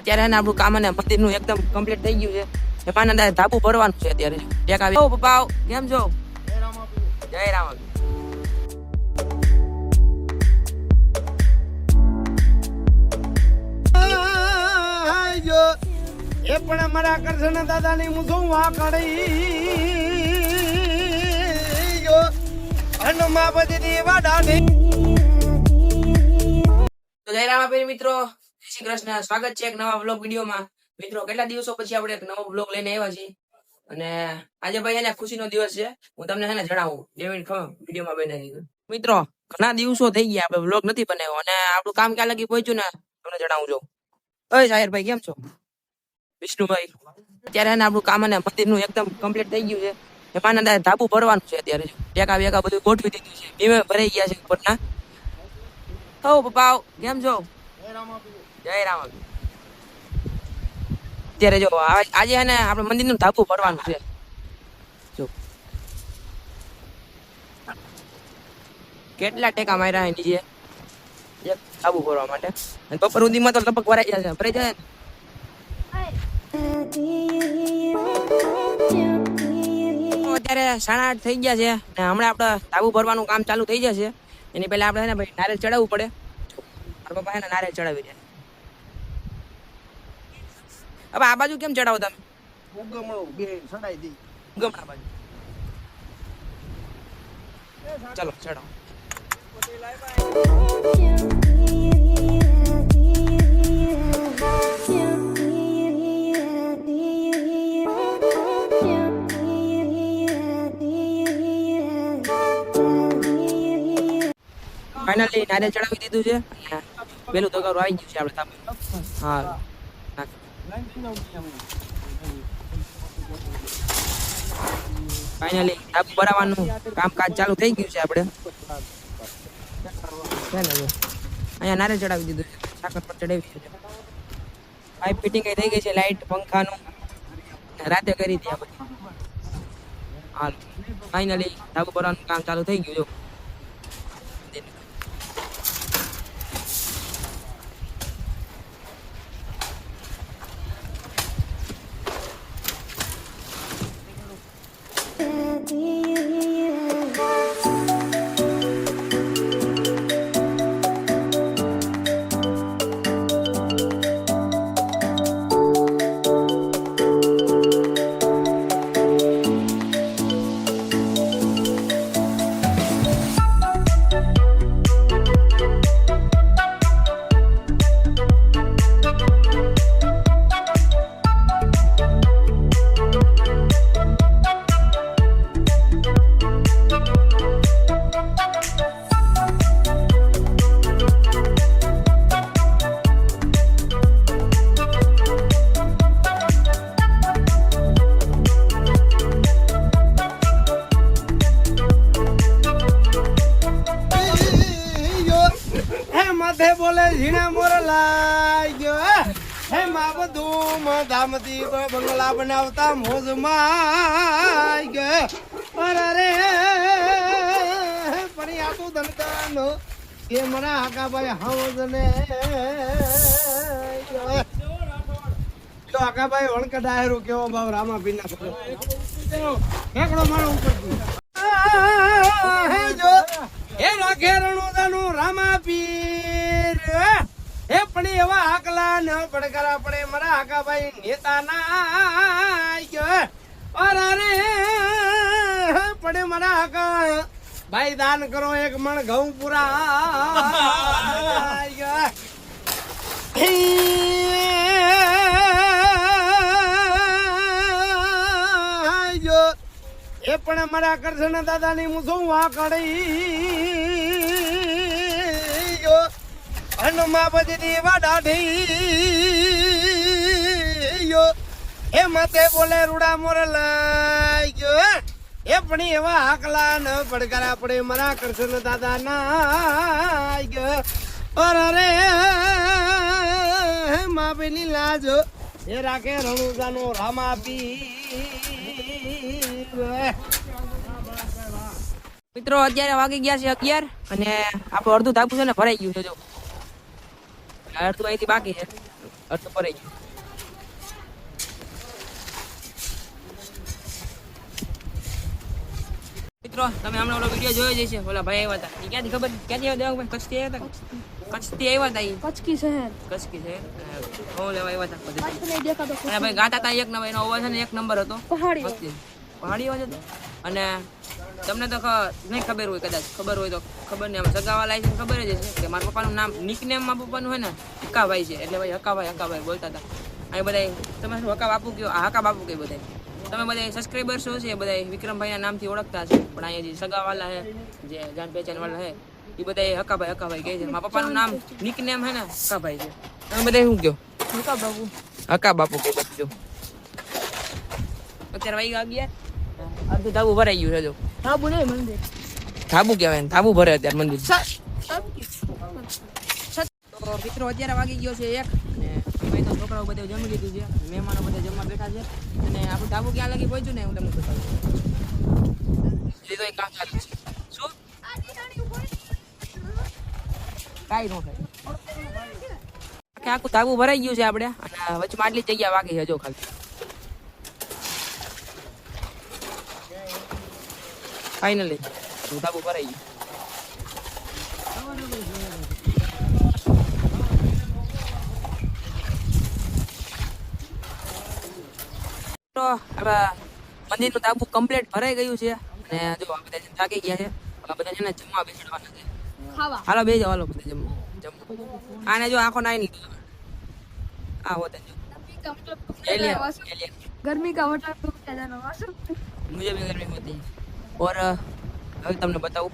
અત્યારે ને આપણું કામ અને મંદિરનું એકદમ કમ્પ્લીટ થઈ ગયું છે. એમાં ના ધાબુ ભરવાનું છે અત્યારે. ટેક આવી પપ્પા કેમ છો? જય રામ. એ પણ અમારા કરશન દાદા ની મુસું વાકડી હનુમા બધી વાડાની. તો જય રામાપીર મિત્રો, જય શ્રી કૃષ્ણ. સ્વાગત છે એક નવા વ્લોગ વિડીયોમાં. મિત્રો કેટલા દિવસો પછી આપણે એક નવો વ્લોગ લઈને આવ્યા છીએ અને આજે ભાઈ એને ખુશીનો દિવસ છે. હું તમને એને જણાવું 2 મિનિટ વિડીયોમાં બનાવી દીધું. મિત્રો ઘણા દિવસો થઈ ગયા આપણે વ્લોગ નથી બનાવ્યો અને આપણું કામ ક્યાં લગી પહોંચ્યું ને તમને જણાવું છું. ઓય સાહિરભાઈ કેમ છો? વિષ્ણુભાઈ અત્યારે ને આપણું કામ અને મંદિરનું એકદમ કમ્પ્લીટ થઈ ગયું છે. એમાં ના ધાબુ ભરવાનું છે અત્યારે. ટેકા વેકા બધું ગોઠવી દીધું છે. ભીમે ભરાઈ ગયા છે ઉપરના. હો પપ્પા કેમ છો? જય રામ. અત્યારે જો આજે છે ને આપણે મંદિરનું ધાબુ ભરવાનું છે. જો કેટલા ટેકા માર્યા છે નીચે એક ધાબુ ભરવા માટે. અને બપોર સુધીમાં તો લગભગ ભરાઈ જશે. ભરાઈ જાય ને અત્યારે 8:30 થઈ ગયા છે અને હમણાં આપણે ધાબુ ભરવાનું કામ ચાલુ થઈ જશે. એની પહેલા આપણે છે ને ભાઈ નારિયેળ ચડાવવું પડે. મારા પપ્પા છે ને નારિયેળ ચડાવી દે. હવે આ બાજુ કેમ ચડાવો તમે? ઉગમણા બાજુ. ચલો ચડાવો. ફાઇનલી નારિયેળ ચડાવી દીધું છે. પેલું તગારું આવી ગયું છે આપણે ધાબુ. હા ફાઇનલી ધાબુ ભરાવાનું કામકાજ ચાલુ થઈ ગયું છે આપણે. છે ને જો અહીંયા નારિયેળ ચડાવી દીધું છે. સાકર પર ચડાવી દીધું છે. પાઇપ ફિટિંગ થઈ ગઈ છે. લાઇટ પંખાનું રાતે કરી હતી આ બધી. હાલ ફાઇનલી ધાબુ ભરવાનું કામ ચાલુ થઈ ગયું. જો બોલે ઝીણા મોર લાગ્યો હે માં બધું ધામતી તો બંગલા બનાવતા મોજમાં ગયો. અરે પણ આ તું ધનકાનો કે મારા આકાભાઈ હાવજ ને આકાભાઈ વણક ડાયરો કેવો ભાવ રામા પીના ઠેકડો મારો ઉપર જો એ રાખે રણુદાનું રામા પીર એ પણ એવા આકલા ન પડકારા પડે મારા આકાભાઈ નેતા ના અરે પડે મારા આકા ભાઈ દાન કરો એક મણ ઘઉં પૂરા એ પણ મારા કરશન દાદા ની મુસું વાકડી હનુમા બધી વાડાઢી એ મતે બોલે રૂડા મોર લાગ્યો એ પણ એવા આકલા ન પડકારા પડે મારા કરશન દાદા ના અરે મા બેની લાજો એ રાખે રણુજાનો રામા પી. મિત્રો અત્યારે વાગી ગયા છે 11 અને આપણું અડધું ધાબુ છે ને ભરાઈ ગયું છે. જો અડધું અહીંથી બાકી છે. અડધું ભરાઈ ગયું. મિત્રો તમે હમણાં ઓલો વિડીયો જોયો જ હશે, ઓલા ભાઈ આવ્યા હતા. ઈ ક્યાંથી ખબર ક્યાંથી આવ્યા દેવાભાઈ? કચ્છથી આવ્યા હતા? કચ્છથી આવ્યા હતા ઈ. કચકી શહેર કચ્છથી છે ઘઉં લેવા આવ્યા હતા બધે. કચ્છ નહીં દેખાતો અને ભાઈ ગાતા હતા એક નંબર, એનો અવાજ છે ને એક નંબર હતો. પહાડી મસ્તી. પહાડી અવાજ હતો. અને તમને તો નહીં ખબર હોય, કદાચ ખબર હોય તો ખબર નહીં. આમ સગાવાલા છે ખબર જ હશે કે મારા પપ્પાનું નામ નિકનેમ મારા પપ્પાનું હોય ને હકાભાઈ છે, એટલે ભાઈ હકાભાઈ બોલતા હતા. અહીં બધા તમે શું હકા બાપુ કયો, આ હકા બાપુ કઈ બધા તમે બધા સબસ્ક્રાઈબર્સ છે બધા વિક્રમભાઈના નામથી ઓળખતા છે, પણ અહીંયા જે સગાવાલા છે, જે જાણ પહેચાન વાળા છે, એ બધા હકાભાઈ કહે છે. મારા પપ્પાનું નામ નિકનેમ છે ને હકાભાઈ છે. તમે બધા શું કયો? હકા બાબુ હકા બાપુ કે બધું. અત્યારે વાગી ગયા, અડધું ધાબુ ભરાઈ ગયું છે. જો ધાબુ નહીં મંદિર ધાબુ કહેવાય ને, ધાબુ ભરે અત્યારે મંદિર. સત તો મિત્રો અત્યારે વાગી ગયો છે 1 અને ભાઈ તો છોકરાઓ બધા જમી લીધું છે, મહેમાનો બધા જમવા બેઠા છે. અને આપણું ધાબુ ક્યાં લગી પહોંચ્યું ને હું તમને બતાવું. લીધો એક કામ ચાલુ છે. શું કાંઈ ન થાય. આખું ધાબુ ભરાઈ ગયું છે આપણે, અને વચમાં આટલી જગ્યા વાગી છે જો ખાલી. ફાઇનલી ધાબુ ભરાઈ ગયું. તો હવે મંદિરનું ધાબુ કમ્પ્લીટ ભરાઈ ગયું છે, અને જો આ બધા છે ને થાકી ગયા છે. હવે બધા છે ને જમવા બેસાડવાના છે. ખાવા હાલો બે જાઓ, હાલો બધા જમવા. આને જો આંખો નાઈ નીકળે. આ હોતે જો एलियन एलियन गर्मी का मतलब तो क्या जाना मुझे भी गर्मी होती है. और अभी तुमने बताऊं